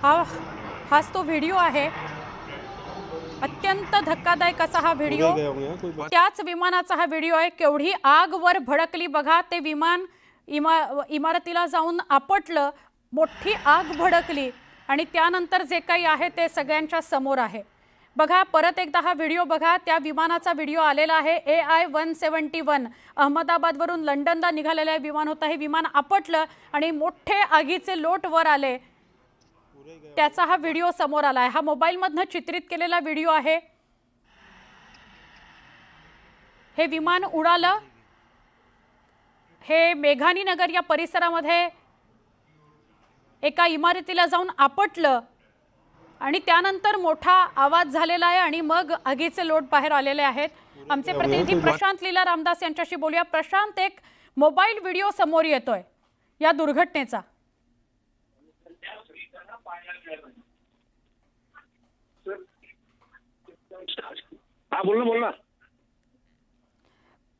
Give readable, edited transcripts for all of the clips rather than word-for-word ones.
हा हाच तो व्हिडिओ आहे। अत्यंत धक्कादायक असा हा व्हिडिओ, त्याच विमानाचा हा व्हिडिओ आहे। केवढी आग वर भडकली बघा। ते विमान इमारतीला जाऊन आपटलं, मोठी आग भडकली आणि त्यानंतर जे काही आहे ते सगळ्यांच्या समोर आहे। बघा, परत एकदा हा व्हिडिओ बघा। त्या विमानाचा व्हिडिओ आलेला आहे। AI-171 अहमदाबादवरून लंडनला निघालेले विमान होतं। हे विमान आपटलं आणि मोठे आगीचे लोट वर आले, त्याचा हा व्हिडिओ समोर आला आहे। हा मोबाईलमधनं चित्रित केलेला व्हिडिओ आहे। हे विमान उडालं, हे मेघानी नगर या परिसरामध्ये एका इमारतीला जाऊन आपटलं आणि त्यानंतर मोठा आवाज झालेला आहे आणि मग आगीचे लोट बाहेर आलेले आहेत। आमचे प्रतिनिधी प्रशांत लीला रामदास यांच्याशी बोलूया। प्रशांत, एक मोबाईल व्हिडिओ समोर येतोय या दुर्घटनेचा। हा, बोल ना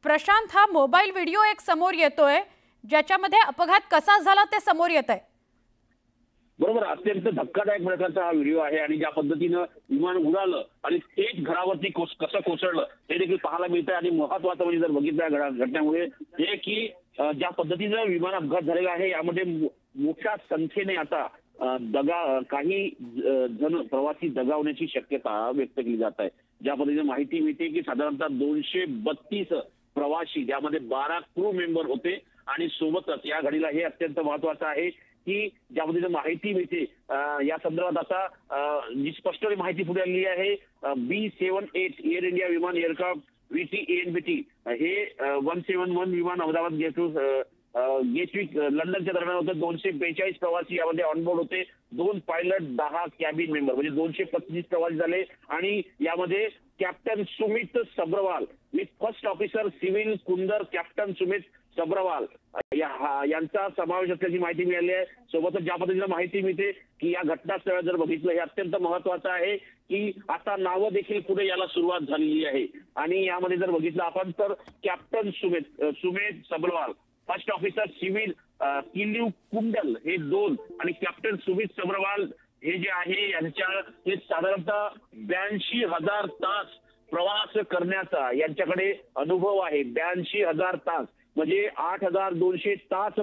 प्रशांत, हा मोबाईल व्हिडिओ एक समोर येतोय ज्याच्यामध्ये अपघात कसा झाला ते समोर येत आहे। बरोबर, अत्यंत धक्कादायक प्रकारचा हा व्हिडिओ आहे आणि ज्या पद्धतीनं विमान उडालं आणि थेट घरावरती कसं कोसळलं हे देखील पाहायला मिळतंय। आणि महत्वाचं म्हणजे जर बघितलं या घटनेमुळे हे की ज्या पद्धतीनं विमान अपघात झालेला आहे यामध्ये मोठ्या संख्येने आता काही जण प्रवासी दगावण्याची शक्यता व्यक्त केली जात आहे। ज्या पद्धतीने माहिती मिळते की साधारणतः 232 प्रवासी, ज्यामध्ये 12 क्रू मेंबर होते आणि सोबतच या घडीला हे अत्यंत महत्वाचं आहे की ज्या पद्धतीने माहिती मिळते या संदर्भात आता जी स्पष्ट माहिती पुढे आलेली आहे। B78 एअर इंडिया विमान एअरक्राफ्ट VT ANBT हे 171 विमान अहमदाबाद गेटविक लंडनच्या दरम्यान होतं। 242 प्रवासी यामध्ये ऑनबोर्ड होते, 2 पायलट, 10 कॅबिन मेंबर, म्हणजे 235 प्रवासी झाले। आणि यामध्ये captain Sumit Sabharwal with first officer Clive Kunder captain Sumit Sabharwal यांचा समावेश असल्याची माहिती मिळाली आहे। सोबतच ज्या पद्धतीने माहिती मिळते की या घटनास्थळात जर बघितलं, हे अत्यंत महत्वाचं आहे की आता नावं देखील पुढे याला सुरुवात झालेली आहे। आणि यामध्ये जर बघितलं आपण तर captain Sumit Sabharwal, first officer सिव्हिल किल्यू कुंडल हे 2 आणि कॅप्टन सुमित सब्रवाल हे जे आहे यांच्या हे साधारणतः 82,000 तास प्रवास करण्याचा यांच्याकडे अनुभव आहे। 82,000 तास म्हणजे 8,200 तास